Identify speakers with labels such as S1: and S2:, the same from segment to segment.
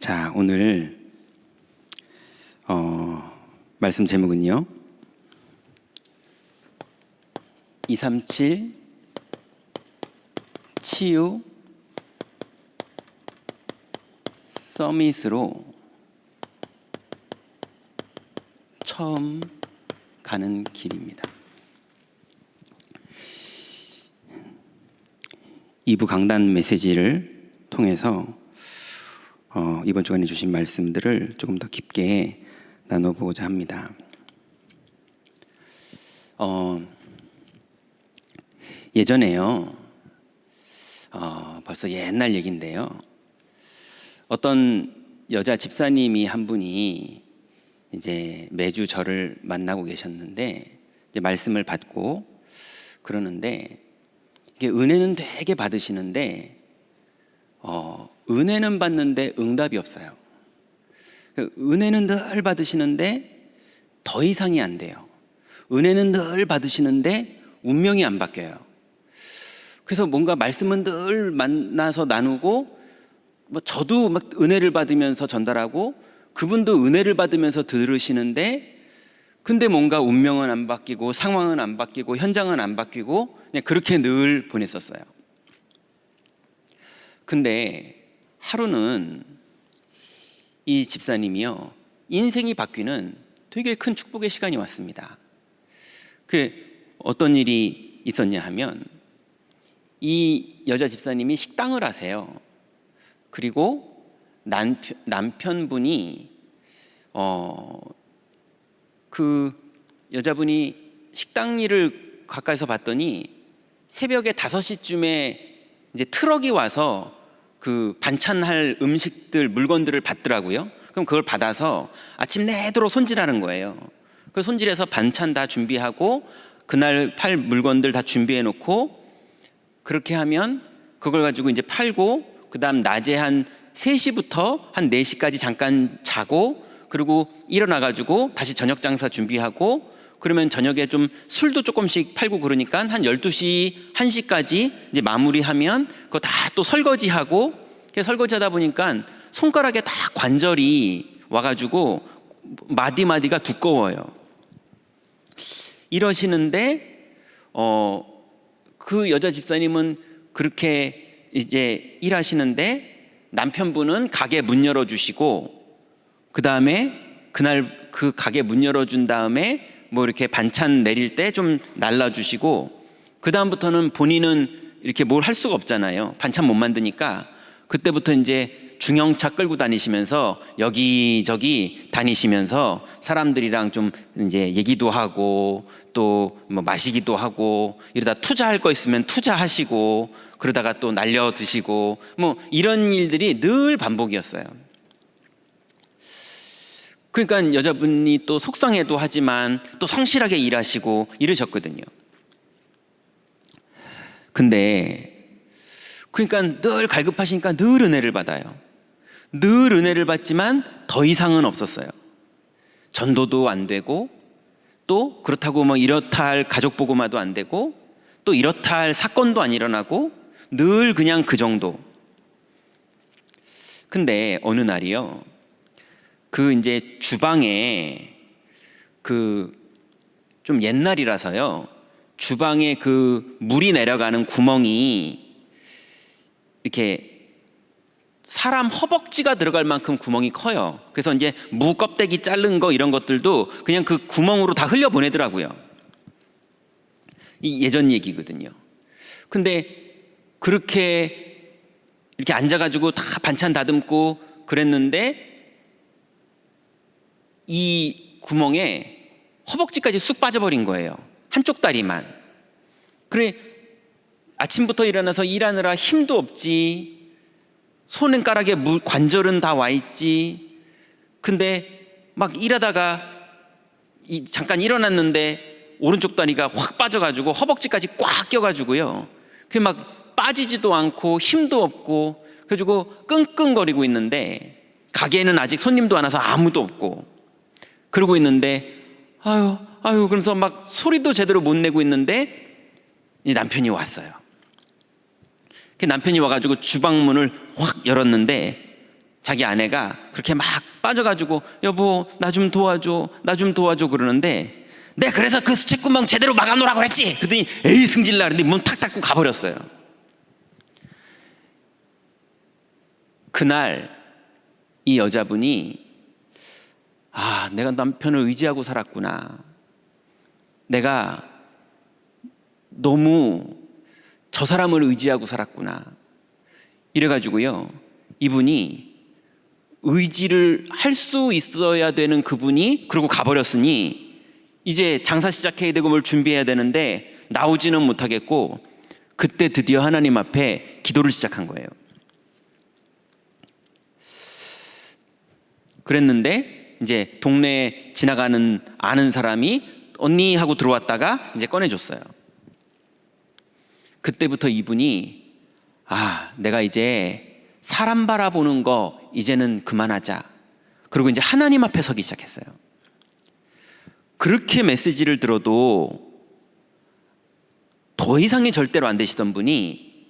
S1: 자, 오늘 말씀 제목은요, 237 치유 서밋으로 처음 가는 길입니다. 2부 강단 메시지를 통해서 이번 주간에 주신 말씀들을 조금 더 깊게 나눠보고자 합니다. 예전에요, 벌써 옛날 얘기인데요, 어떤 여자 집사님이 한 분이 이제 매주 저를 만나고 계셨는데, 이제 말씀을 받고 그러는데, 이게 은혜는 되게 받으시는데 은혜는 받는데 응답이 없어요. 은혜는 늘 받으시는데 더 이상이 안 돼요. 은혜는 늘 받으시는데 운명이 안 바뀌어요. 그래서 뭔가 말씀은 늘 만나서 나누고, 저도 막 은혜를 받으면서 전달하고, 그분도 은혜를 받으면서 들으시는데, 근데 뭔가 운명은 안 바뀌고 상황은 안 바뀌고 현장은 안 바뀌고 그냥 그렇게 늘 보냈었어요. 근데 하루는 이 집사님이요, 인생이 바뀌는 되게 큰 축복의 시간이 왔습니다. 어떤 일이 있었냐 하면, 이 여자 집사님이 식당을 하세요. 그리고 남편분이 그 여자분이 식당 일을 가까이서 봤더니 새벽에 5시쯤에 이제 트럭이 와서 그 반찬할 음식들, 물건들을 받더라고요. 그럼 그걸 받아서 아침 내도록 손질하는 거예요. 그 손질해서 반찬 다 준비하고 그날 팔 물건들 다 준비해 놓고, 그렇게 하면 그걸 가지고 이제 팔고, 그 다음 낮에 한 3시부터 한 4시까지 잠깐 자고, 그리고 일어나가지고 다시 저녁 장사 준비하고, 그러면 저녁에 좀 술도 조금씩 팔고 그러니까 한 12시, 1시까지 이제 마무리하면 그거 다 또 설거지하고, 설거지하다 보니까 손가락에 다 관절이 와가지고 마디마디가 두꺼워요. 이러시는데 그 여자 집사님은 그렇게 이제 일하시는데, 남편분은 가게 문 열어주시고, 그 다음에 그날 그 가게 문 열어준 다음에 뭐 이렇게 반찬 내릴 때 좀 날라주시고, 그 다음부터는 본인은 이렇게 뭘 할 수가 없잖아요. 반찬 못 만드니까. 그때부터 이제 중형차 끌고 다니시면서 여기저기 다니시면서 사람들이랑 좀 이제 얘기도 하고, 또 뭐 마시기도 하고, 이러다 투자할 거 있으면 투자하시고, 그러다가 또 날려 드시고, 뭐 이런 일들이 늘 반복이었어요. 그러니까 여자분이 또 속상해도 하지만 또 성실하게 일하시고 이러셨거든요. 근데 그러니까 늘 갈급하시니까 늘 은혜를 받아요. 늘 은혜를 받지만 더 이상은 없었어요. 전도도 안 되고, 또 그렇다고 뭐 이렇다 할 가족 보고마도 안 되고, 또 이렇다 할 사건도 안 일어나고, 늘 그냥 그 정도. 근데 어느 날이요, 그 이제 주방에 좀 옛날이라서요, 주방에 그 물이 내려가는 구멍이 이렇게 사람 허벅지가 들어갈 만큼 구멍이 커요. 그래서 이제 무 껍데기 자른 거 이런 것들도 그냥 그 구멍으로 다 흘려 보내더라고요. 이 예전 얘기거든요. 근데 그렇게 이렇게 앉아가지고 다 반찬 다듬고 그랬는데, 이 구멍에 허벅지까지 쑥 빠져버린 거예요. 한쪽 다리만. 그래, 아침부터 일어나서 일하느라 힘도 없지, 손가락에 관절은 다 와 있지. 근데 막 일하다가 잠깐 일어났는데 오른쪽 다리가 확 빠져가지고 허벅지까지 꽉 껴가지고요, 그게 막 빠지지도 않고 힘도 없고, 그래가지고 끙끙거리고 있는데, 가게에는 아직 손님도 안 와서 아무도 없고 그러고 있는데, 아유 그러면서 막 소리도 제대로 못 내고 있는데 남편이 왔어요. 남편이 와가지고 주방문을 확 열었는데 자기 아내가 그렇게 막 빠져가지고 여보 나 좀 도와줘 나 좀 도와줘 그러는데 내 그래서 그 수채구멍 제대로 막아놓으라고 그랬지 그랬더니 에이 승질나 그랬더니 문 탁 닫고 가버렸어요. 그날 이 여자분이 내가 남편을 의지하고 살았구나, 내가 너무 저 사람을 의지하고 살았구나 이래가지고요, 이분이 의지를 할 수 있어야 되는 그분이 그러고 가버렸으니 이제 장사 시작해야 되고 뭘 준비해야 되는데 나오지는 못하겠고, 그때 드디어 하나님 앞에 기도를 시작한 거예요. 그랬는데 이제 동네에 지나가는 아는 사람이 언니 하고 들어왔다가 이제 꺼내줬어요. 그때부터 이분이 내가 이제 사람 바라보는 거 이제는 그만하자. 그리고 이제 하나님 앞에 서기 시작했어요. 그렇게 메시지를 들어도 더 이상이 절대로 안 되시던 분이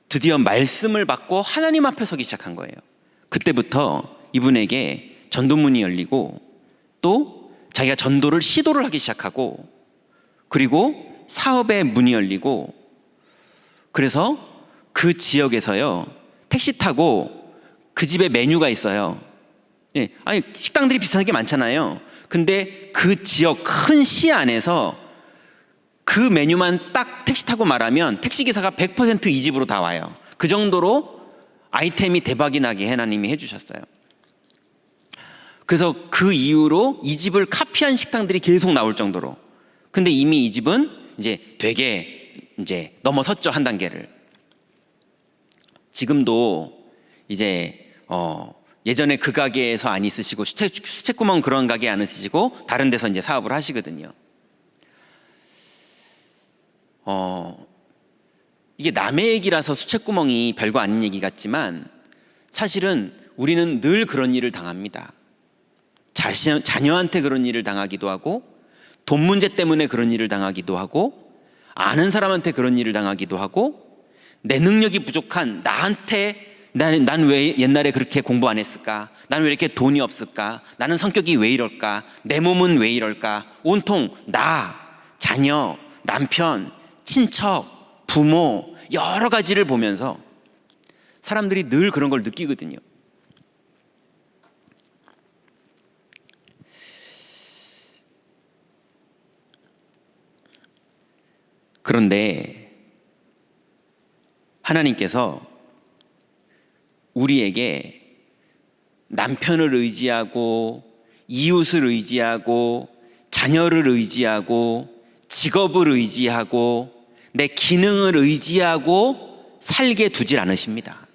S1: 드디어 말씀을 받고 하나님 앞에 서기 시작한 거예요. 그때부터 이분에게 전도문이 열리고 또 자기가 전도를 시도를 하기 시작하고, 그리고 사업의 문이 열리고, 그래서 그 지역에서요 택시 타고 그 집에 메뉴가 있어요. 아니 식당들이 비슷한 게 많잖아요. 근데 그 지역 큰 시 안에서 그 메뉴만 딱 택시 타고 말하면 택시기사가 100% 이 집으로 다 와요. 그 정도로 아이템이 대박이 나게 하나님이 해주셨어요. 그래서 그 이후로 이 집을 카피한 식당들이 계속 나올 정도로. 근데 이미 이 집은 이제 되게 이제 넘어섰죠, 한 단계를. 지금도 이제 예전에 그 가게에서 안 있으시고 수채구멍 그런 가게 안 있으시고 다른 데서 이제 사업을 하시거든요. 이게 남의 얘기라서 수채구멍이 별거 아닌 얘기 같지만 사실은 우리는 늘 그런 일을 당합니다. 자녀한테 그런 일을 당하기도 하고, 돈 문제 때문에 그런 일을 당하기도 하고, 아는 사람한테 그런 일을 당하기도 하고, 내 능력이 부족한 나한테 난 왜 옛날에 그렇게 공부 안 했을까? 난 왜 이렇게 돈이 없을까? 나는 성격이 왜 이럴까? 내 몸은 왜 이럴까? 온통 나, 자녀, 남편, 친척, 부모 여러 가지를 보면서 사람들이 늘 그런 걸 느끼거든요. 그런데 하나님께서 우리에게 남편을 의지하고 이웃을 의지하고 자녀를 의지하고 직업을 의지하고 내 기능을 의지하고 살게 두질 않으십니다.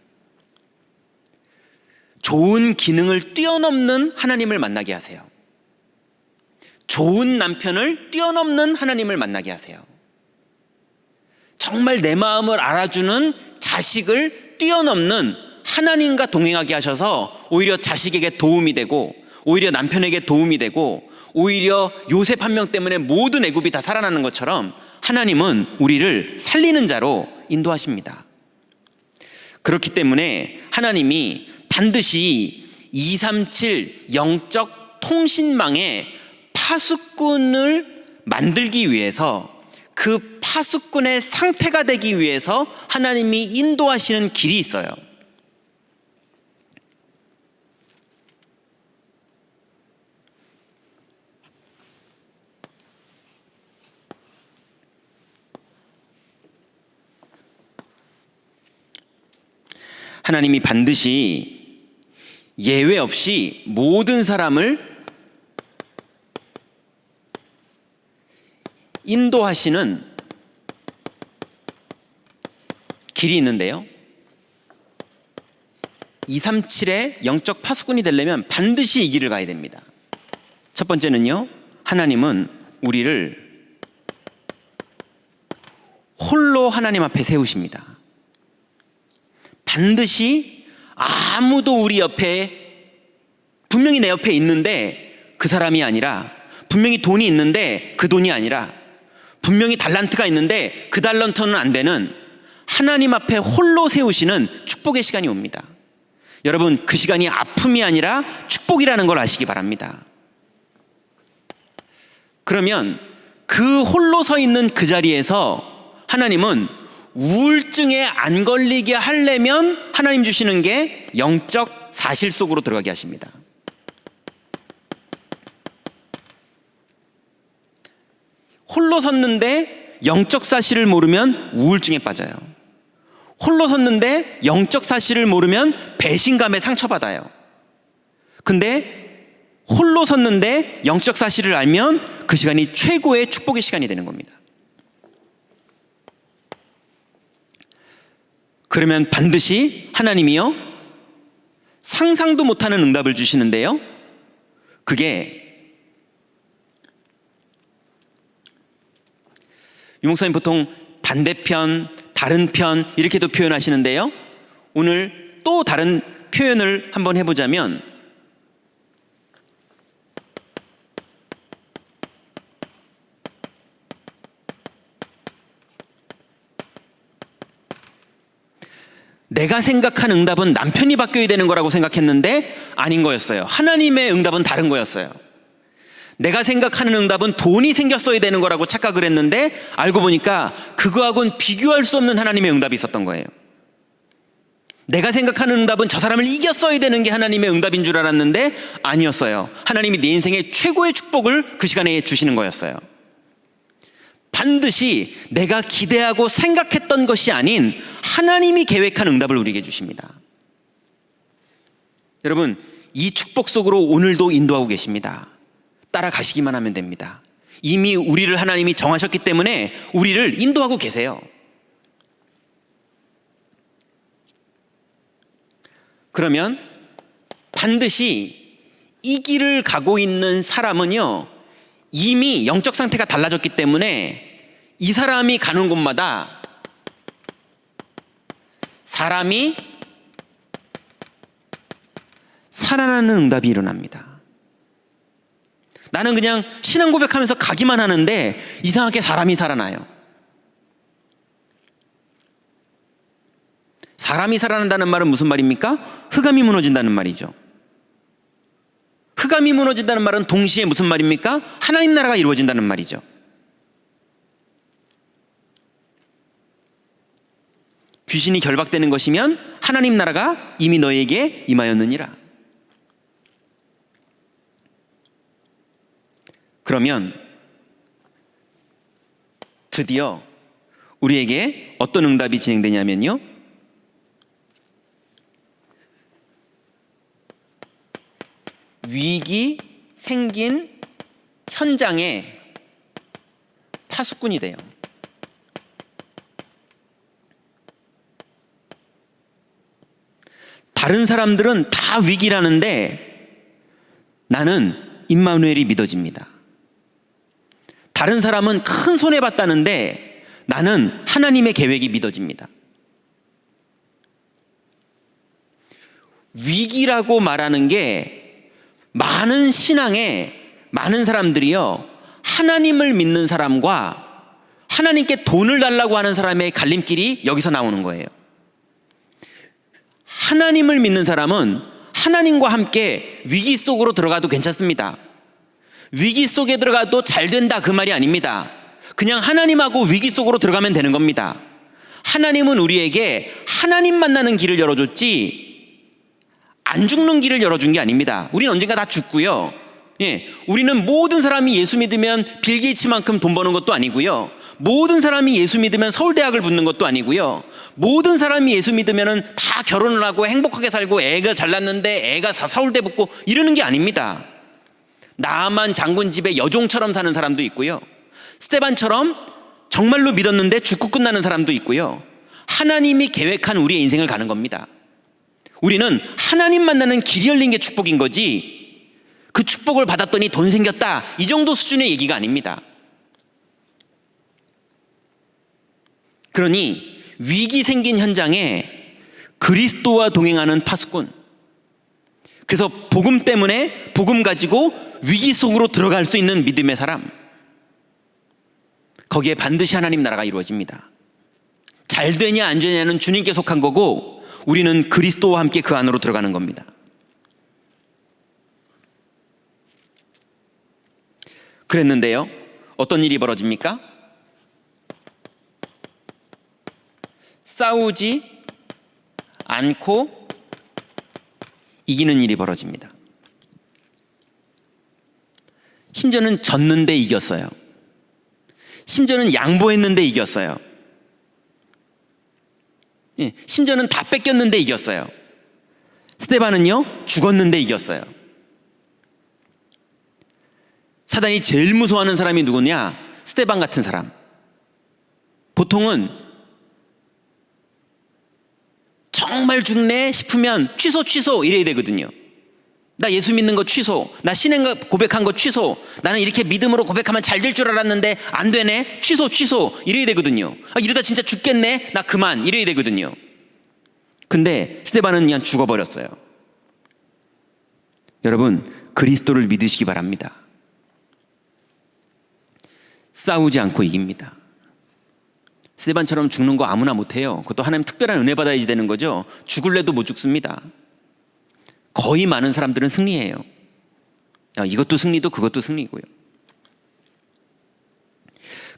S1: 좋은 기능을 뛰어넘는 하나님을 만나게 하세요. 좋은 남편을 뛰어넘는 하나님을 만나게 하세요. 정말 내 마음을 알아주는 자식을 뛰어넘는 하나님과 동행하게 하셔서 오히려 자식에게 도움이 되고, 오히려 남편에게 도움이 되고, 오히려 요셉 한 명 때문에 모든 애굽이 다 살아나는 것처럼 하나님은 우리를 살리는 자로 인도하십니다. 그렇기 때문에 하나님이 반드시 237 영적 통신망의 파수꾼을 만들기 위해서, 그 파수꾼의 상태가 되기 위해서 하나님이 인도하시는 길이 있어요. 하나님이 반드시 예외 없이 모든 사람을 인도하시는 길이 있는데요, 237의 영적 파수꾼이 되려면 반드시 이 길을 가야 됩니다. 첫 번째는요, 하나님은 우리를 홀로 하나님 앞에 세우십니다. 반드시 아무도 우리 옆에, 분명히 내 옆에 있는데 그 사람이 아니라, 분명히 돈이 있는데 그 돈이 아니라, 분명히 달란트가 있는데 그 달란트는 안 되는 하나님 앞에 홀로 세우시는 축복의 시간이 옵니다. 여러분, 그 시간이 아픔이 아니라 축복이라는 걸 아시기 바랍니다. 그러면 그 홀로 서 있는 그 자리에서 하나님은 우울증에 안 걸리게 하려면 하나님 주시는 게 영적 사실 속으로 들어가게 하십니다. 홀로 섰는데 영적 사실을 모르면 우울증에 빠져요. 홀로 섰는데 영적 사실을 모르면 배신감에 상처받아요. 근데 홀로 섰는데 영적 사실을 알면 그 시간이 최고의 축복의 시간이 되는 겁니다. 그러면 반드시 하나님이요, 상상도 못하는 응답을 주시는데요, 그게 유목사님 보통 반대편, 다른 편 이렇게도 표현하시는데요, 오늘 또 다른 표현을 한번 해보자면 내가 생각한 응답은 남편이 바뀌어야 되는 거라고 생각했는데 아닌 거였어요. 하나님의 응답은 다른 거였어요. 내가 생각하는 응답은 돈이 생겼어야 되는 거라고 착각을 했는데 알고 보니까 그거하고는 비교할 수 없는 하나님의 응답이 있었던 거예요. 내가 생각하는 응답은 저 사람을 이겼어야 되는 게 하나님의 응답인 줄 알았는데 아니었어요. 하나님이 내 인생의 최고의 축복을 그 시간에 주시는 거였어요. 반드시 내가 기대하고 생각했던 것이 아닌 하나님이 계획한 응답을 우리에게 주십니다. 여러분, 이 축복 속으로 오늘도 인도하고 계십니다. 따라가시기만 하면 됩니다. 이미 우리를 하나님이 정하셨기 때문에 우리를 인도하고 계세요. 그러면 반드시 이 길을 가고 있는 사람은요, 이미 영적 상태가 달라졌기 때문에 이 사람이 가는 곳마다 사람이 살아나는 응답이 일어납니다. 나는 그냥 신앙 고백하면서 가기만 하는데 이상하게 사람이 살아나요. 사람이 살아난다는 말은 무슨 말입니까? 흑암이 무너진다는 말이죠. 흑암이 무너진다는 말은 동시에 무슨 말입니까? 하나님 나라가 이루어진다는 말이죠. 귀신이 결박되는 것이면 하나님 나라가 이미 너에게 임하였느니라. 그러면 드디어 우리에게 어떤 응답이 진행되냐면요, 위기 생긴 현장에 파수꾼이 돼요. 다른 사람들은 다 위기라는데 나는 임마누엘이 믿어집니다. 다른 사람은 큰 손해봤다는데 나는 하나님의 계획이 믿어집니다. 위기라고 말하는 게 많은 신앙에 많은 사람들이요, 하나님을 믿는 사람과 하나님께 돈을 달라고 하는 사람의 갈림길이 여기서 나오는 거예요. 하나님을 믿는 사람은 하나님과 함께 위기 속으로 들어가도 괜찮습니다. 위기 속에 들어가도 잘 된다 그 말이 아닙니다. 그냥 하나님하고 위기 속으로 들어가면 되는 겁니다. 하나님은 우리에게 하나님 만나는 길을 열어줬지 안 죽는 길을 열어준 게 아닙니다. 우리는 언젠가 다 죽고요. 우리는 모든 사람이 예수 믿으면 빌 게이츠만큼 돈 버는 것도 아니고요. 모든 사람이 예수 믿으면 서울대학을 붙는 것도 아니고요. 모든 사람이 예수 믿으면 다 결혼을 하고 행복하게 살고 애가 잘났는데 애가 서울대 붙고 이러는 게 아닙니다. 나만 장군 집에 여종처럼 사는 사람도 있고요. 스테반처럼 정말로 믿었는데 죽고 끝나는 사람도 있고요. 하나님이 계획한 우리의 인생을 가는 겁니다. 우리는 하나님 만나는 길이 열린 게 축복인 거지 그 축복을 받았더니 돈 생겼다 이 정도 수준의 얘기가 아닙니다. 그러니 위기 생긴 현장에 그리스도와 동행하는 파수꾼, 그래서 복음 때문에 복음 가지고 위기 속으로 들어갈 수 있는 믿음의 사람, 거기에 반드시 하나님 나라가 이루어집니다. 잘 되냐 안 되냐는 주님께 속한 거고 우리는 그리스도와 함께 그 안으로 들어가는 겁니다. 그랬는데요, 어떤 일이 벌어집니까? 싸우지 않고 이기는 일이 벌어집니다. 심지어는 졌는데 이겼어요. 심지어는 양보했는데 이겼어요. 심지어는 다 뺏겼는데 이겼어요. 스데반은요, 죽었는데 이겼어요. 사단이 제일 무서워하는 사람이 누구냐? 스데반 같은 사람. 보통은 정말 죽네 싶으면 취소 이래야 되거든요. 나 예수 믿는 거 취소, 나 신앙 고백한 거 취소, 나는 이렇게 믿음으로 고백하면 잘 될 줄 알았는데 안 되네, 취소 이래야 되거든요. 이러다 진짜 죽겠네, 나 그만, 이래야 되거든요. 근데 스데반은 그냥 죽어버렸어요. 여러분, 그리스도를 믿으시기 바랍니다. 싸우지 않고 이깁니다. 스데반처럼 죽는 거 아무나 못해요. 그것도 하나님 특별한 은혜 받아야지 되는 거죠. 죽을래도 못 죽습니다. 거의 많은 사람들은 승리해요. 이것도 승리도 그것도 승리고요.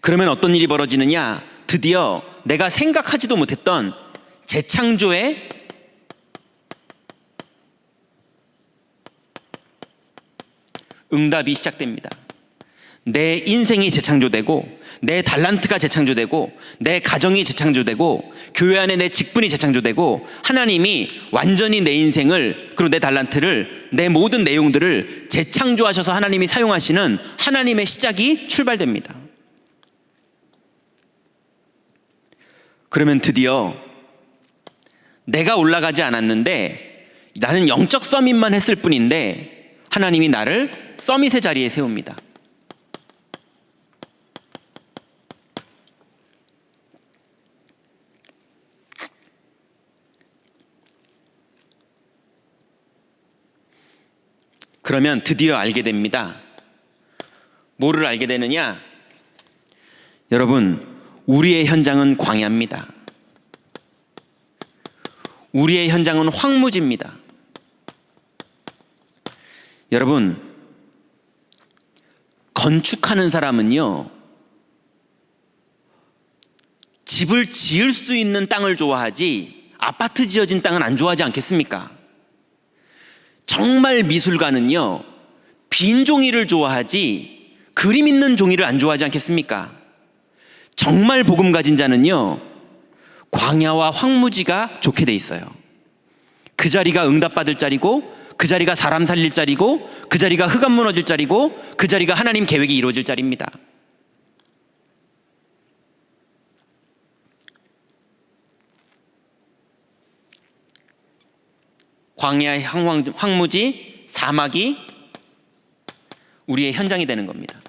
S1: 그러면 어떤 일이 벌어지느냐? 드디어 내가 생각하지도 못했던 재창조의 응답이 시작됩니다. 내 인생이 재창조되고, 내 달란트가 재창조되고, 내 가정이 재창조되고, 교회 안에 내 직분이 재창조되고, 하나님이 완전히 내 인생을, 그리고 내 달란트를, 내 모든 내용들을 재창조하셔서 하나님이 사용하시는 하나님의 시작이 출발됩니다. 그러면 드디어 내가 올라가지 않았는데, 나는 영적 서밋만 했을 뿐인데 하나님이 나를 서밋의 자리에 세웁니다. 그러면 드디어 알게 됩니다. 뭐를 알게 되느냐? 여러분, 우리의 현장은 광야입니다. 우리의 현장은 황무지입니다. 여러분, 건축하는 사람은요, 집을 지을 수 있는 땅을 좋아하지 아파트 지어진 땅은 안 좋아하지 않겠습니까? 정말 미술가는요, 빈 종이를 좋아하지 그림 있는 종이를 안 좋아하지 않겠습니까? 정말 복음 가진 자는요, 광야와 황무지가 좋게 돼 있어요. 그 자리가 응답받을 자리고, 그 자리가 사람 살릴 자리고, 그 자리가 흑암 무너질 자리고, 그 자리가 하나님 계획이 이루어질 자리입니다. 광야의 황무지, 사막이 우리의 현장이 되는 겁니다.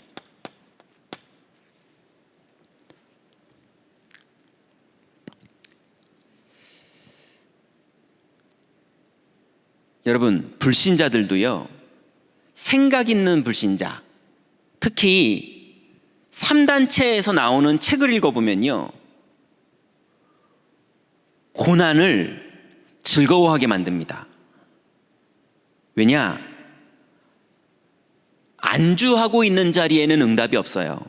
S1: 여러분, 불신자들도요, 생각 있는 불신자, 특히 3단체에서 나오는 책을 읽어보면요, 고난을 즐거워하게 만듭니다. 왜냐? 안주하고 있는 자리에는 응답이 없어요.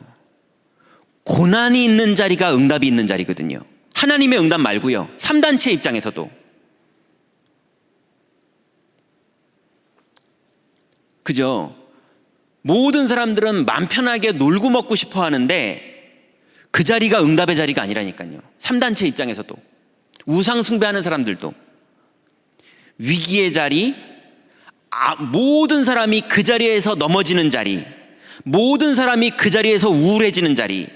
S1: 고난이 있는 자리가 응답이 있는 자리거든요. 하나님의 응답 말고요, 3단체 입장에서도. 그죠? 모든 사람들은 맘 편하게 놀고 먹고 싶어 하는데 그 자리가 응답의 자리가 아니라니까요. 3단체 입장에서도, 우상 숭배하는 사람들도. 위기의 자리, 모든 사람이 그 자리에서 넘어지는 자리, 모든 사람이 그 자리에서 우울해지는 자리,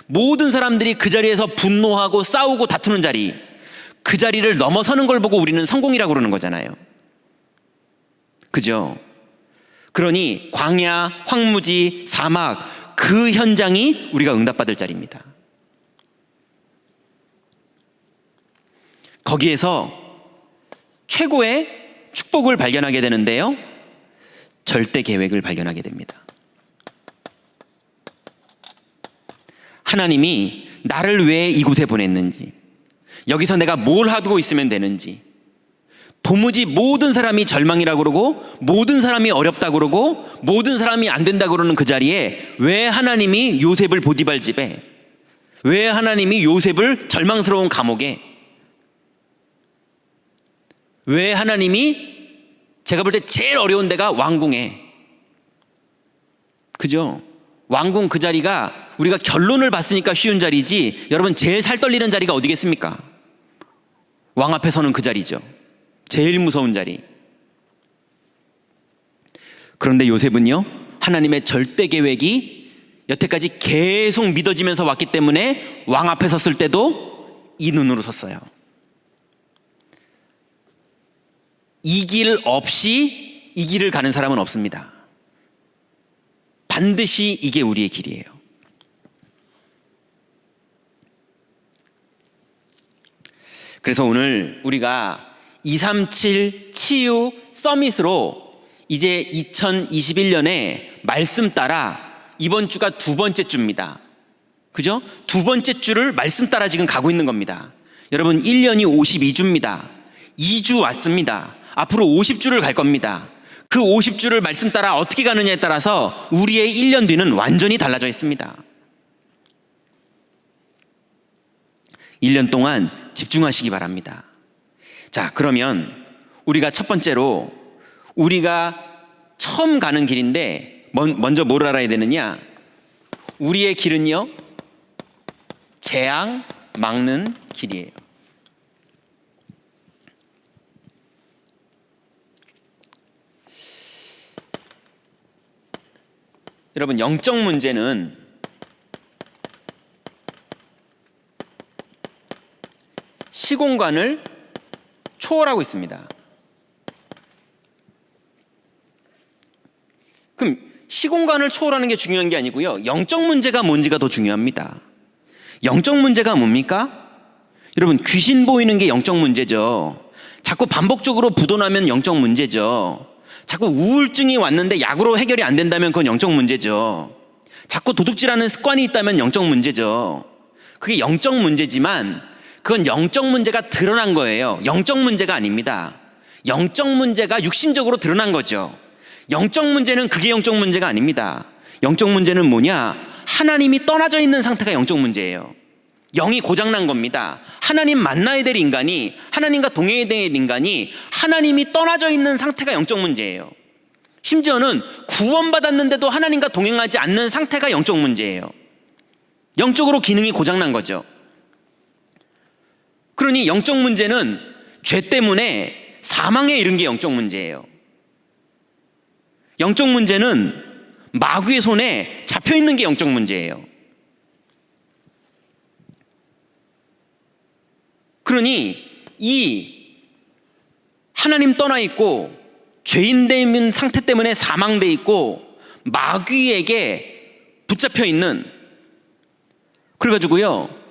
S1: 모든 사람들이 그 자리에서 분노하고 싸우고 다투는 자리, 그 자리를 넘어서는 걸 보고 우리는 성공이라고 그러는 거잖아요. 그죠? 그러니 광야, 황무지, 사막, 그 현장이 우리가 응답받을 자리입니다. 거기에서 최고의 축복을 발견하게 되는데요, 절대 계획을 발견하게 됩니다. 하나님이 나를 왜 이곳에 보냈는지, 여기서 내가 뭘 하고 있으면 되는지, 도무지 모든 사람이 절망이라고 그러고 모든 사람이 어렵다고 그러고 모든 사람이 안 된다고 그러는 그 자리에 왜 하나님이 요셉을 보디발 집에, 왜 하나님이 요셉을 절망스러운 감옥에, 왜 하나님이 제가 볼 때 제일 어려운 데가 왕궁에, 그죠? 왕궁 그 자리가 우리가 결론을 봤으니까 쉬운 자리지, 여러분 제일 살 떨리는 자리가 어디겠습니까? 왕 앞에 서는 그 자리죠. 제일 무서운 자리. 그런데 요셉은요, 하나님의 절대 계획이 여태까지 계속 믿어지면서 왔기 때문에 왕 앞에 섰을 때도 이 눈으로 섰어요. 이 길 없이 이 길을 가는 사람은 없습니다. 반드시 이게 우리의 길이에요. 그래서 오늘 우리가 237 치유 서밋으로 이제 2021년에 말씀 따라 이번 주가 두 번째 주입니다. 그죠? 두 번째 주를 말씀 따라 지금 가고 있는 겁니다. 여러분 1년이 52주입니다. 2주 왔습니다. 앞으로 50주를 갈 겁니다. 그 50주를 말씀 따라 어떻게 가느냐에 따라서 우리의 1년 뒤는 완전히 달라져 있습니다. 1년 동안 집중하시기 바랍니다. 자, 그러면 우리가 첫 번째로 우리가 처음 가는 길인데 먼저 뭘 알아야 되느냐? 우리의 길은요, 재앙 막는 길이에요. 여러분, 영적 문제는 시공간을 초월하고 있습니다. 그럼 시공간을 초월하는 게 중요한 게 아니고요, 영적 문제가 뭔지가 더 중요합니다. 영적 문제가 뭡니까? 여러분, 귀신 보이는 게 영적 문제죠. 자꾸 반복적으로 부도나면 영적 문제죠. 자꾸 우울증이 왔는데 약으로 해결이 안 된다면 그건 영적 문제죠. 자꾸 도둑질하는 습관이 있다면 영적 문제죠. 그게 영적 문제지만 그건 영적 문제가 드러난 거예요. 영적 문제가 아닙니다. 영적 문제가 육신적으로 드러난 거죠. 영적 문제는 그게 영적 문제가 아닙니다. 영적 문제는 뭐냐? 하나님이 떠나져 있는 상태가 영적 문제예요. 영이 고장난 겁니다. 하나님 만나야 될 인간이, 하나님과 동행해야 될 인간이 하나님이 떠나져 있는 상태가 영적 문제예요. 심지어는 구원받았는데도 하나님과 동행하지 않는 상태가 영적 문제예요. 영적으로 기능이 고장난 거죠. 그러니 영적 문제는 죄 때문에 사망에 이른 게 영적 문제예요. 영적 문제는 마귀의 손에 잡혀 있는 게 영적 문제예요. 그러니 이 하나님 떠나 있고 죄인 된 상태 때문에 사망돼 있고 마귀에게 붙잡혀 있는, 그래가지고요,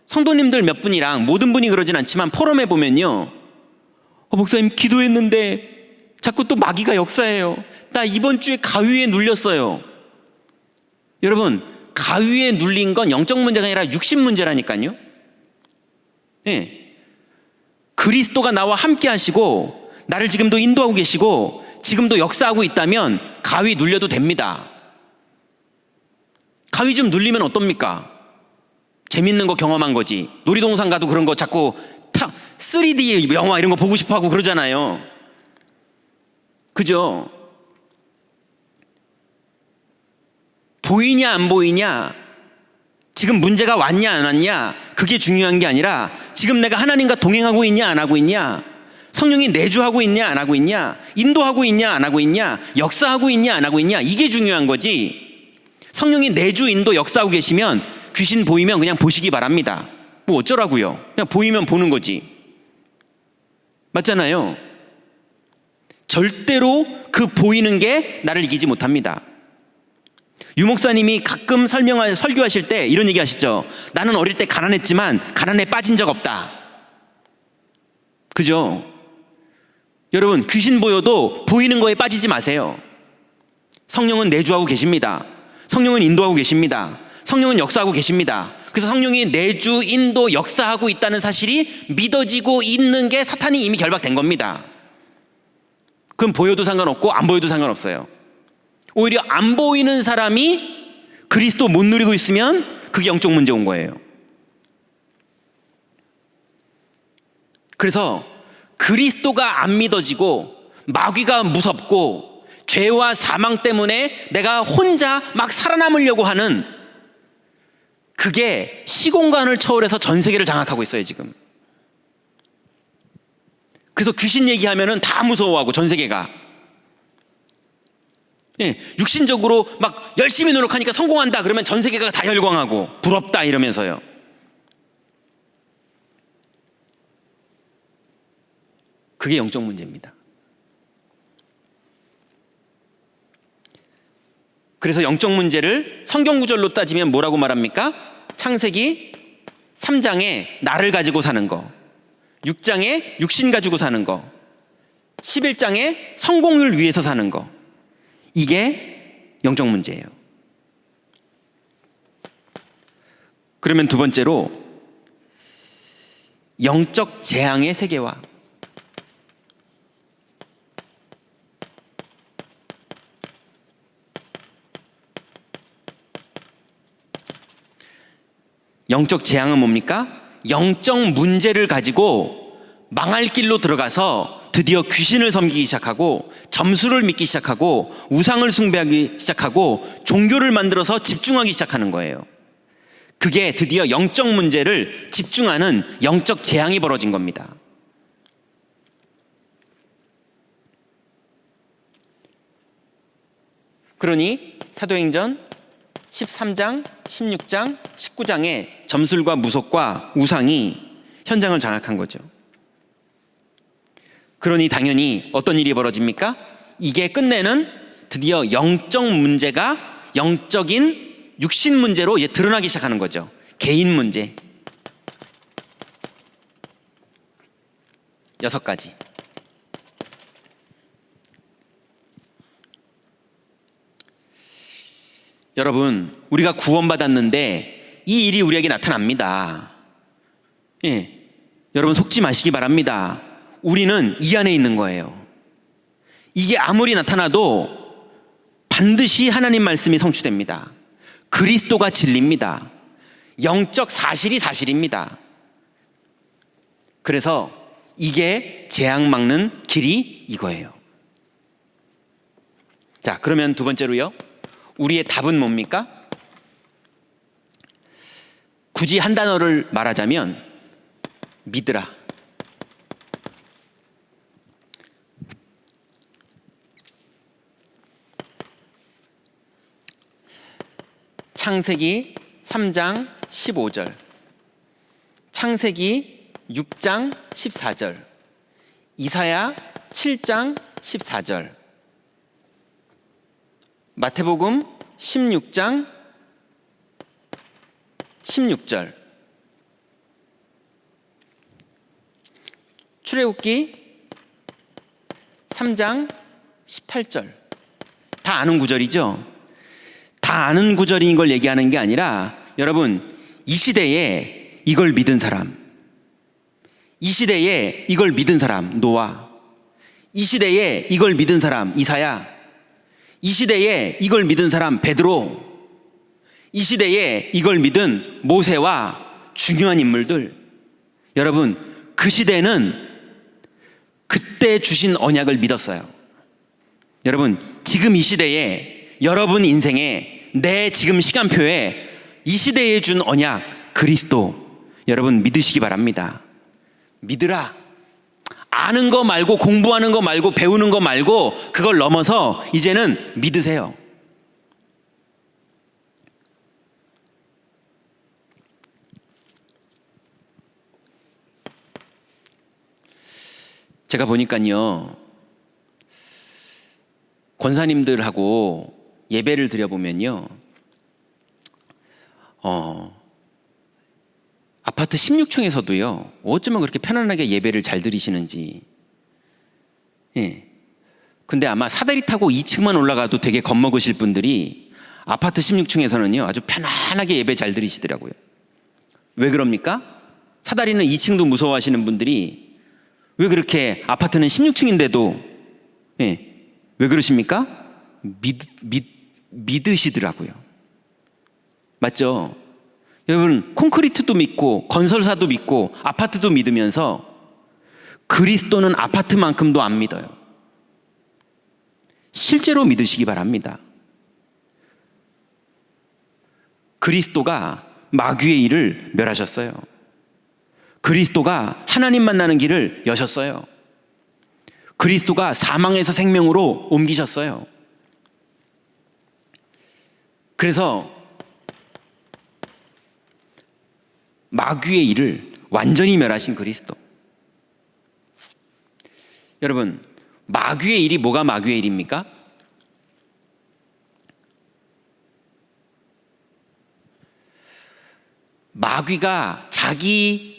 S1: 성도님들 몇 분이랑, 모든 분이 그러진 않지만 포럼에 보면요, 목사님 기도했는데 자꾸 또 마귀가 역사해요. 나 이번 주에 가위에 눌렸어요. 여러분, 가위에 눌린 건 영적 문제가 아니라 육신 문제라니까요. 네. 그리스도가 나와 함께 하시고 나를 지금도 인도하고 계시고 지금도 역사하고 있다면 가위 눌려도 됩니다. 가위 좀 눌리면 어떻습니까? 재밌는 거 경험한 거지. 놀이동산 가도 그런 거 자꾸 3D 영화 이런 거 보고 싶어 하고 그러잖아요. 그죠? 보이냐 안 보이냐, 지금 문제가 왔냐 안 왔냐, 그게 중요한 게 아니라 지금 내가 하나님과 동행하고 있냐 안 하고 있냐, 성령이 내주하고 있냐 안 하고 있냐, 인도하고 있냐 안 하고 있냐, 역사하고 있냐 안 하고 있냐, 이게 중요한 거지. 성령이 내주 인도 역사하고 계시면 귀신 보이면 그냥 보시기 바랍니다. 뭐 어쩌라고요. 그냥 보이면 보는 거지. 맞잖아요. 절대로 그 보이는 게 나를 이기지 못합니다. 유 목사님이 가끔 설교하실 때 이런 얘기 하시죠. 나는 어릴 때 가난했지만 가난에 빠진 적 없다. 그죠? 여러분, 귀신 보여도 보이는 거에 빠지지 마세요. 성령은 내주하고 계십니다. 성령은 인도하고 계십니다. 성령은 역사하고 계십니다. 그래서 성령이 내주, 인도, 역사하고 있다는 사실이 믿어지고 있는 게 사탄이 이미 결박된 겁니다. 그럼 보여도 상관없고 안 보여도 상관없어요. 오히려 안 보이는 사람이 그리스도 못 누리고 있으면 그게 영적 문제 온 거예요. 그래서 그리스도가 안 믿어지고 마귀가 무섭고 죄와 사망 때문에 내가 혼자 막 살아남으려고 하는 그게 시공간을 초월해서 전 세계를 장악하고 있어요 지금. 그래서 귀신 얘기하면은 다 무서워하고 전 세계가 육신적으로 막 열심히 노력하니까 성공한다 그러면 전 세계가 다 열광하고 부럽다 이러면서요. 그게 영적 문제입니다. 그래서 영적 문제를 성경 구절로 따지면 뭐라고 말합니까? 창세기 3장에 나를 가지고 사는 거, 6장에 육신 가지고 사는 거, 11장에 성공을 위해서 사는 거, 이게 영적 문제예요. 그러면 두 번째로 영적 재앙의 세계화. 영적 재앙은 뭡니까? 영적 문제를 가지고 망할 길로 들어가서 드디어 귀신을 섬기기 시작하고 점수를 믿기 시작하고 우상을 숭배하기 시작하고 종교를 만들어서 집중하기 시작하는 거예요. 그게 드디어 영적 문제를 집중하는 영적 재앙이 벌어진 겁니다. 그러니 사도행전 13장, 16장, 19장에 점술과 무속과 우상이 현장을 장악한 거죠. 그러니 당연히 어떤 일이 벌어집니까? 이게 끝내는 드디어 영적 문제가 영적인 육신 문제로 드러나기 시작하는 거죠. 개인 문제. 6가지. 여러분, 우리가 구원받았는데 이 일이 우리에게 나타납니다. 여러분 속지 마시기 바랍니다. 우리는 이 안에 있는 거예요. 이게 아무리 나타나도 반드시 하나님 말씀이 성취됩니다. 그리스도가 진리입니다. 영적 사실이 사실입니다. 그래서 이게 재앙 막는 길이 이거예요. 자, 그러면 두 번째로요. 우리의 답은 뭡니까? 굳이 한 단어를 말하자면 믿으라. 창세기 3장 15절, 창세기 6장 14절, 이사야 7장 14절, 마태복음 16장 16절, 출애굽기 3장 18절. 다 아는 구절이죠. 다 아는 구절인 걸 얘기하는 게 아니라 여러분 이 시대에 이걸 믿은 사람, 이 시대에 이걸 믿은 사람 노아, 이 시대에 이걸 믿은 사람 이사야, 이 시대에 이걸 믿은 사람 베드로, 이 시대에 이걸 믿은 모세와 중요한 인물들. 여러분 그 시대는 그때 주신 언약을 믿었어요. 여러분 지금 이 시대에 여러분 인생에 내 지금 시간표에 이 시대에 준 언약 그리스도 여러분 믿으시기 바랍니다. 믿으라. 아는 거 말고 공부하는 거 말고 배우는 거 말고 그걸 넘어서 이제는 믿으세요. 제가 보니까요 권사님들하고 예배를 드려보면요 아파트 16층에서도요 어쩌면 그렇게 편안하게 예배를 잘 드리시는지. 근데 아마 사다리 타고 2층만 올라가도 되게 겁먹으실 분들이 아파트 16층에서는요 아주 편안하게 예배 잘 드리시더라고요. 왜 그럽니까? 사다리는 2층도 무서워하시는 분들이 왜 그렇게 아파트는 16층인데도 예. 왜 그러십니까? 믿으시더라고요. 맞죠? 여러분, 콘크리트도 믿고 건설사도 믿고 아파트도 믿으면서 그리스도는 아파트만큼도 안 믿어요. 실제로 믿으시기 바랍니다. 그리스도가 마귀의 일을 멸하셨어요. 그리스도가 하나님 만나는 길을 여셨어요. 그리스도가 사망에서 생명으로 옮기셨어요. 그래서 마귀의 일을 완전히 멸하신 그리스도. 여러분, 마귀의 일이 뭐가 마귀의 일입니까? 마귀가 자기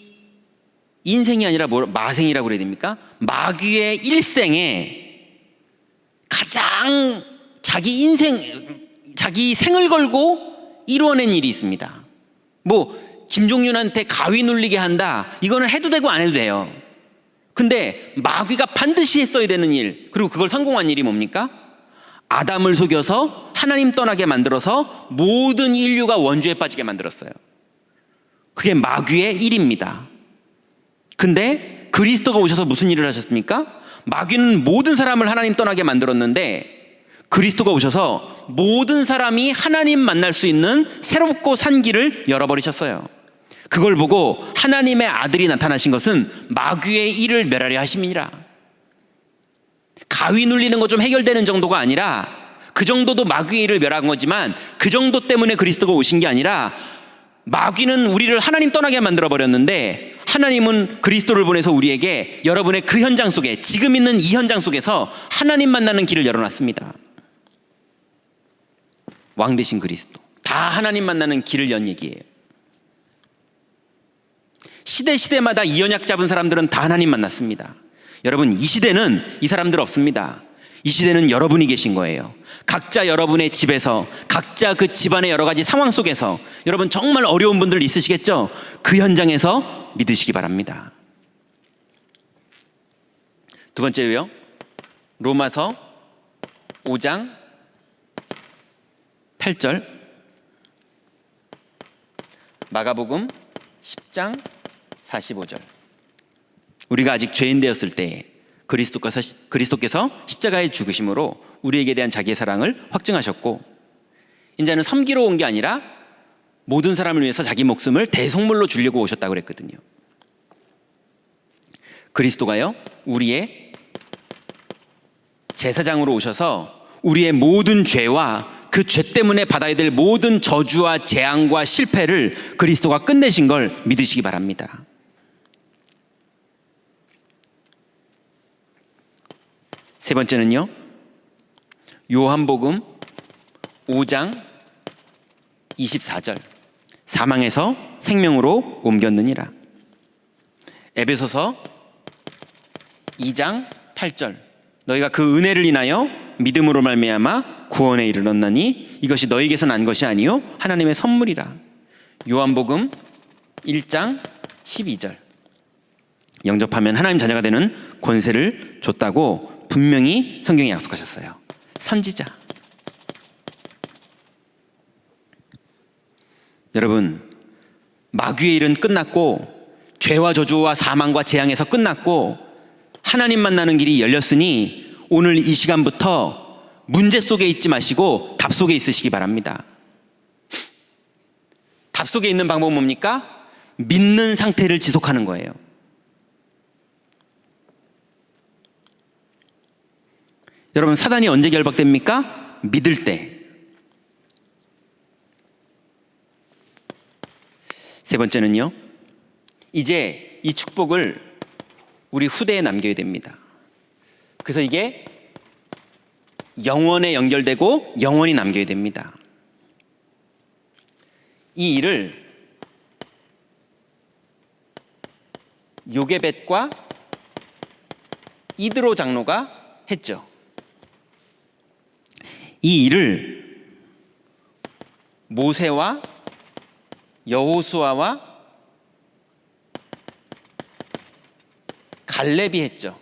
S1: 인생이 아니라 마생이라고 그래야 됩니까? 마귀의 일생에 가장 자기 생을 걸고 이루어낸 일이 있습니다. 김종윤한테 가위 눌리게 한다, 이거는 해도 되고 안 해도 돼요. 근데 마귀가 반드시 했어야 되는 일, 그리고 그걸 성공한 일이 뭡니까? 아담을 속여서 하나님 떠나게 만들어서 모든 인류가 원죄에 빠지게 만들었어요. 그게 마귀의 일입니다. 근데 그리스도가 오셔서 무슨 일을 하셨습니까? 마귀는 모든 사람을 하나님 떠나게 만들었는데 그리스도가 오셔서 모든 사람이 하나님 만날 수 있는 새롭고 산 길을 열어버리셨어요. 그걸 보고 하나님의 아들이 나타나신 것은 마귀의 일을 멸하려 하심이니라. 가위 눌리는 거 좀 해결되는 정도가 아니라, 그 정도도 마귀의 일을 멸한 거지만 그 정도 때문에 그리스도가 오신 게 아니라, 마귀는 우리를 하나님 떠나게 만들어 버렸는데 하나님은 그리스도를 보내서 우리에게 여러분의 그 현장 속에, 지금 있는 이 현장 속에서 하나님 만나는 길을 열어놨습니다. 왕 대신 그리스도, 다 하나님 만나는 길을 연 얘기예요. 시대마다 이 언약 잡은 사람들은 다 하나님 만났습니다. 여러분, 이 시대는 이 사람들 없습니다. 이 시대는 여러분이 계신 거예요. 각자 여러분의 집에서, 각자 그 집안의 여러 가지 상황 속에서, 여러분 정말 어려운 분들 있으시겠죠? 그 현장에서 믿으시기 바랍니다. 두 번째로요, 로마서 5장 8절, 마가복음 10장 45절. 우리가 아직 죄인 되었을 때 그리스도께서 십자가에 죽으심으로 우리에게 대한 자기의 사랑을 확증하셨고, 이제는 섬기러 온 게 아니라 모든 사람을 위해서 자기 목숨을 대속물로 주려고 오셨다고 그랬거든요. 그리스도가요, 우리의 제사장으로 오셔서 우리의 모든 죄와 그 죄 때문에 받아야 될 모든 저주와 재앙과 실패를 그리스도가 끝내신 걸 믿으시기 바랍니다. 세 번째는요, 요한복음 5장 24절, 사망에서 생명으로 옮겼느니라. 에베소서 2장 8절, 너희가 그 은혜를 인하여 믿음으로 말미암아 구원에 이르렀나니 이것이 너희에게서 난 것이 아니요 하나님의 선물이라. 요한복음 1장 12절, 영접하면 하나님 자녀가 되는 권세를 줬다고 분명히 성경에 약속하셨어요. 선지자. 여러분, 마귀의 일은 끝났고, 죄와 저주와 사망과 재앙에서 끝났고, 하나님 만나는 길이 열렸으니 오늘 이 시간부터 문제 속에 있지 마시고 답 속에 있으시기 바랍니다. 답 속에 있는 방법은 뭡니까? 믿는 상태를 지속하는 거예요. 여러분, 사단이 언제 결박됩니까? 믿을 때. 세 번째는요, 이제 이 축복을 우리 후대에 남겨야 됩니다. 그래서 이게 영원에 연결되고 영원히 남겨야 됩니다. 이 일을 요게벳과 이드로 장로가 했죠. 이 일을 모세와 여호수아와 갈렙이 했죠.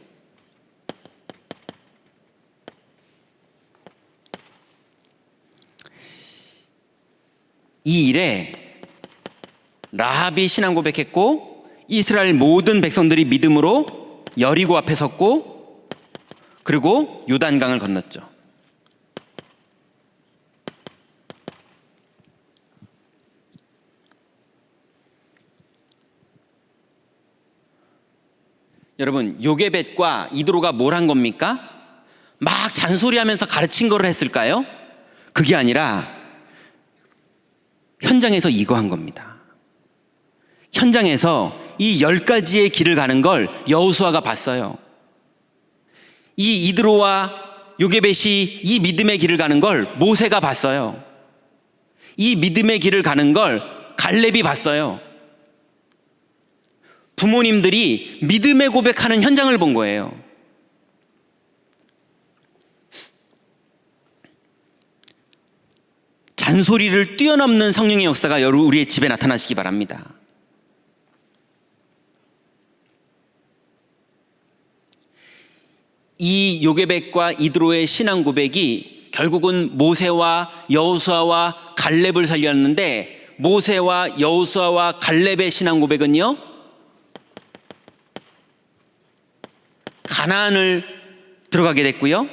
S1: 라합이 신앙 고백했고 이스라엘 모든 백성들이 믿음으로 여리고 앞에 섰고 그리고 요단강을 건넜죠. 여러분, 요게벳과 이드로가 뭘 한 겁니까? 막 잔소리하면서 가르친 거를 했을까요? 그게 아니라 현장에서 이거 한 겁니다. 현장에서 이 10가지의 길을 가는 걸 여호수아가 봤어요. 이 이드로와 요게벳이 이 믿음의 길을 가는 걸 모세가 봤어요. 이 믿음의 길을 가는 걸 갈렙이 봤어요. 부모님들이 믿음의 고백하는 현장을 본 거예요. 잔소리를 뛰어넘는 성령의 역사가 우리의 집에 나타나시기 바랍니다. 이 요게벳과 이드로의 신앙 고백이 결국은 모세와 여호수아와 갈렙을 살렸는데, 모세와 여호수아와 갈렙의 신앙 고백은요, 가나안을 들어가게 됐고요,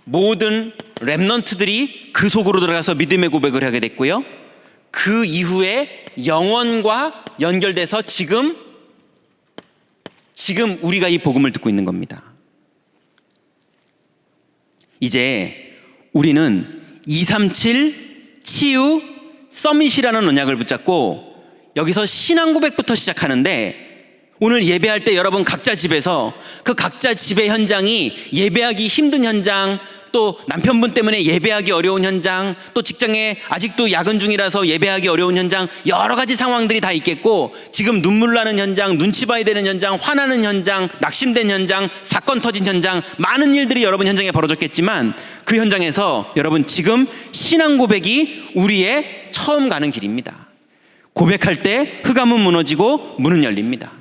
S1: 모든 렘넌트들이 그 속으로 들어가서 믿음의 고백을 하게 됐고요, 그 이후에 영원과 연결돼서 지금 우리가 이 복음을 듣고 있는 겁니다. 이제 우리는 237 치유 서밋이라는 언약을 붙잡고 여기서 신앙 고백부터 시작하는데, 오늘 예배할 때 여러분 각자 집에서 그 각자 집의 현장이 예배하기 힘든 현장, 또 남편분 때문에 예배하기 어려운 현장, 또 직장에 아직도 야근 중이라서 예배하기 어려운 현장, 여러 가지 상황들이 다 있겠고, 지금 눈물 나는 현장, 눈치 봐야 되는 현장, 화나는 현장, 낙심된 현장, 사건 터진 현장, 많은 일들이 여러분 현장에 벌어졌겠지만, 그 현장에서 여러분 지금 신앙 고백이 우리의 처음 가는 길입니다. 고백할 때 흑암은 무너지고 문은 열립니다.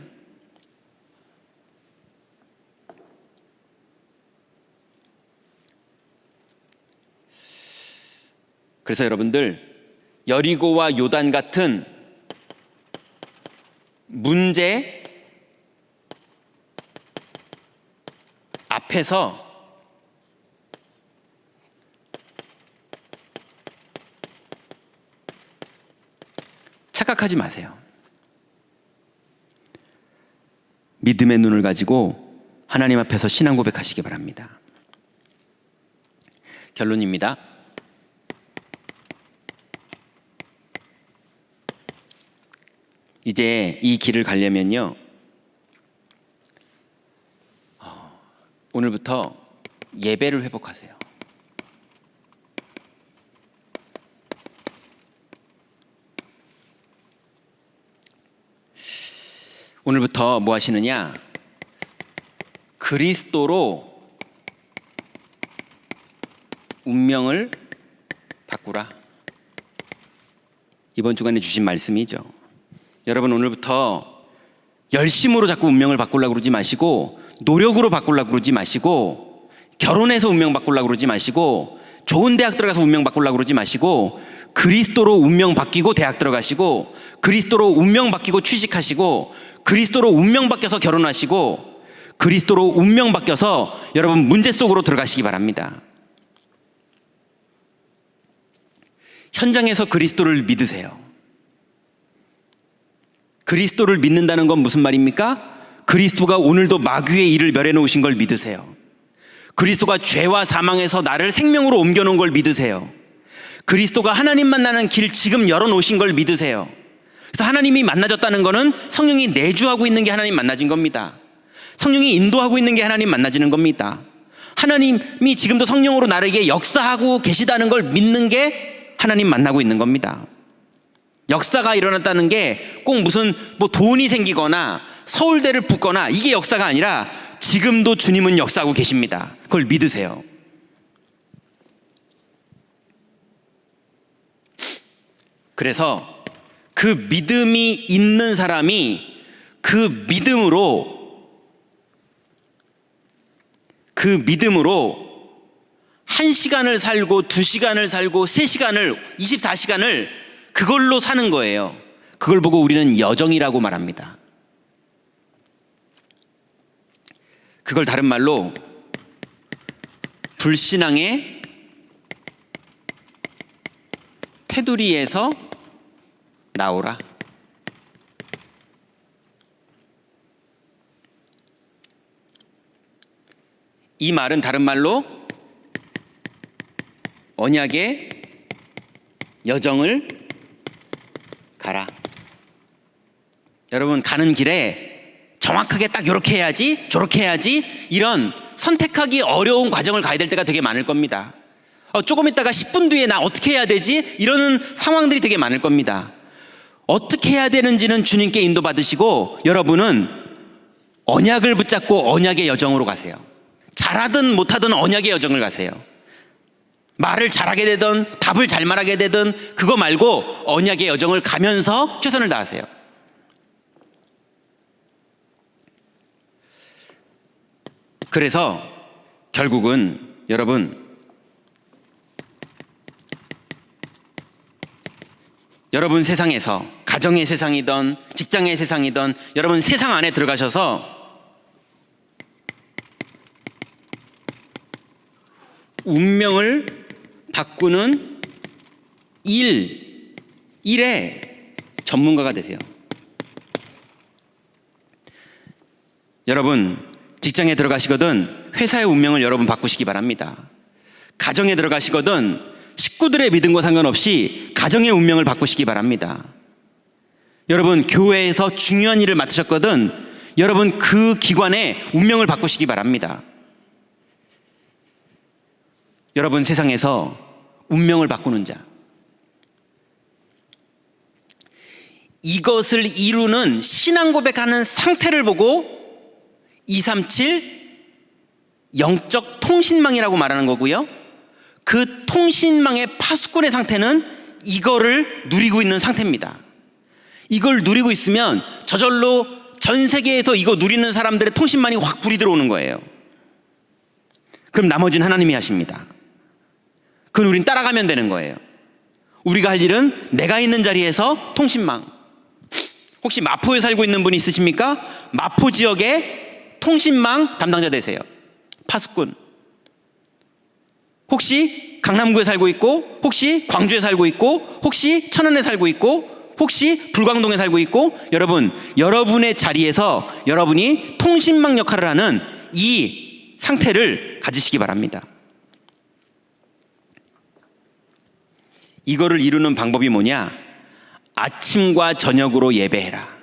S1: 그래서 여러분들, 여리고와 요단 같은 문제 앞에서 착각하지 마세요. 믿음의 눈을 가지고 하나님 앞에서 신앙 고백하시기 바랍니다. 결론입니다. 이제 이 길을 가려면요, 오늘부터 예배를 회복하세요. 오늘부터 뭐 하시느냐? 그리스도로 운명을 바꾸라. 이번 주간에 주신 말씀이죠. 여러분, 오늘부터 열심으로 자꾸 운명을 바꾸려고 그러지 마시고, 노력으로 바꾸려고 그러지 마시고, 결혼해서 운명 바꾸려고 그러지 마시고, 좋은 대학 들어가서 운명 바꾸려고 그러지 마시고, 그리스도로 운명 바뀌고 대학 들어가시고, 그리스도로 운명 바뀌고 취직하시고, 그리스도로 운명 바뀌어서 결혼하시고, 그리스도로 운명 바뀌어서 여러분 문제 속으로 들어가시기 바랍니다. 현장에서 그리스도를 믿으세요. 그리스도를 믿는다는 건 무슨 말입니까? 그리스도가 오늘도 마귀의 일을 멸해 놓으신 걸 믿으세요. 그리스도가 죄와 사망에서 나를 생명으로 옮겨 놓은 걸 믿으세요. 그리스도가 하나님 만나는 길 지금 열어 놓으신 걸 믿으세요. 그래서 하나님이 만나졌다는 거는 성령이 내주하고 있는 게 하나님 만나진 겁니다. 성령이 인도하고 있는 게 하나님 만나지는 겁니다. 하나님이 지금도 성령으로 나에게 역사하고 계시다는 걸 믿는 게 하나님 만나고 있는 겁니다. 역사가 일어났다는 게 꼭 무슨 돈이 생기거나 서울대를 붙거나 이게 역사가 아니라, 지금도 주님은 역사하고 계십니다. 그걸 믿으세요. 그래서 그 믿음이 있는 사람이 그 믿음으로 1시간을 살고 2시간을 살고 3시간을 24시간을 그걸로 사는 거예요. 그걸 보고 우리는 여정이라고 말합니다. 그걸 다른 말로 불신앙의 테두리에서 나오라. 이 말은 다른 말로 언약의 여정을 가라. 여러분, 가는 길에 정확하게 딱 이렇게 해야지 저렇게 해야지 이런 선택하기 어려운 과정을 가야 될 때가 되게 많을 겁니다. 조금 있다가 10분 뒤에 나 어떻게 해야 되지? 이러는 상황들이 되게 많을 겁니다. 어떻게 해야 되는지는 주님께 인도받으시고 여러분은 언약을 붙잡고 언약의 여정으로 가세요. 잘하든 못하든 언약의 여정을 가세요. 말을 잘하게 되든 답을 잘 말하게 되든 그거 말고 언약의 여정을 가면서 최선을 다하세요. 그래서 결국은 여러분 세상에서 가정의 세상이든 직장의 세상이든 여러분 세상 안에 들어가셔서 운명을 바꾸는 일의 전문가가 되세요. 여러분 직장에 들어가시거든 회사의 운명을 여러분 바꾸시기 바랍니다. 가정에 들어가시거든 식구들의 믿음과 상관없이 가정의 운명을 바꾸시기 바랍니다. 여러분 교회에서 중요한 일을 맡으셨거든 여러분 그 기관의 운명을 바꾸시기 바랍니다. 여러분 세상에서 운명을 바꾸는 자, 이것을 이루는 신앙 고백하는 상태를 보고 237 영적 통신망이라고 말하는 거고요. 그 통신망의 파수꾼의 상태는 이거를 누리고 있는 상태입니다. 이걸 누리고 있으면 저절로 전 세계에서 이거 누리는 사람들의 통신망이 확 불이 들어오는 거예요. 그럼 나머지는 하나님이 하십니다. 그건 우린 따라가면 되는 거예요. 우리가 할 일은 내가 있는 자리에서 통신망. 혹시 마포에 살고 있는 분이 있으십니까? 마포 지역의 통신망 담당자 되세요. 파수꾼. 혹시 강남구에 살고 있고 혹시 광주에 살고 있고 혹시 천안에 살고 있고 혹시 불광동에 살고 있고 여러분의 자리에서 여러분이 통신망 역할을 하는 이 상태를 가지시기 바랍니다. 이거를 이루는 방법이 뭐냐? 아침과 저녁으로 예배해라.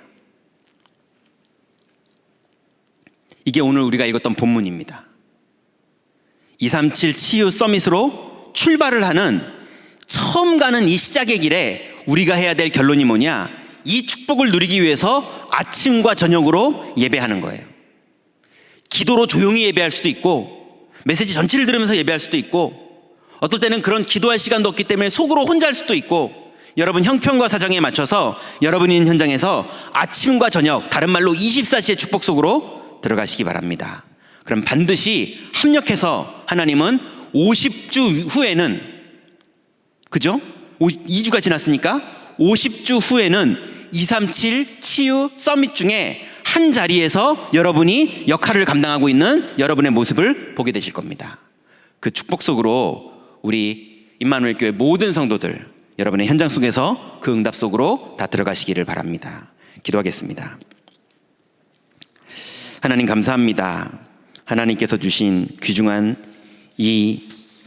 S1: 이게 오늘 우리가 읽었던 본문입니다. 237 치유 서밋으로 출발을 하는 처음 가는 이 시작의 길에 우리가 해야 될 결론이 뭐냐? 이 축복을 누리기 위해서 아침과 저녁으로 예배하는 거예요. 기도로 조용히 예배할 수도 있고 메시지 전체를 들으면서 예배할 수도 있고 어떨 때는 그런 기도할 시간도 없기 때문에 속으로 혼자 할 수도 있고 여러분 형편과 사정에 맞춰서 여러분이 있는 현장에서 아침과 저녁 다른 말로 24시의 축복 속으로 들어가시기 바랍니다. 그럼 반드시 합력해서 하나님은 50주 후에는 그죠? 2주가 지났으니까 50주 후에는 237 치유 서밋 중에 한 자리에서 여러분이 역할을 감당하고 있는 여러분의 모습을 보게 되실 겁니다. 그 축복 속으로 우리 임마누엘 교회 모든 성도들 여러분의 현장 속에서 그 응답 속으로 다 들어가시기를 바랍니다. 기도하겠습니다. 하나님 감사합니다. 하나님께서 주신 귀중한 이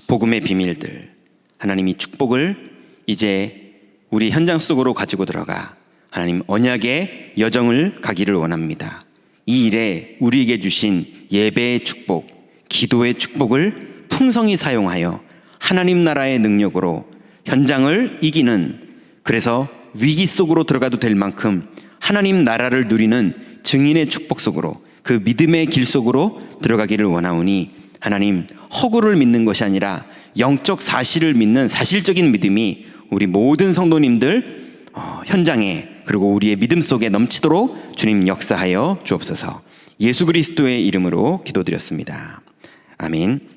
S1: 복음의 비밀들, 하나님 이 축복을 이제 우리 현장 속으로 가지고 들어가 하나님 언약의 여정을 가기를 원합니다. 이 일에 우리에게 주신 예배의 축복, 기도의 축복을 풍성히 사용하여 하나님 나라의 능력으로 현장을 이기는, 그래서 위기 속으로 들어가도 될 만큼 하나님 나라를 누리는 증인의 축복 속으로, 그 믿음의 길 속으로 들어가기를 원하오니 하나님 허구를 믿는 것이 아니라 영적 사실을 믿는 사실적인 믿음이 우리 모든 성도님들 현장에 그리고 우리의 믿음 속에 넘치도록 주님 역사하여 주옵소서. 예수 그리스도의 이름으로 기도드렸습니다. 아멘.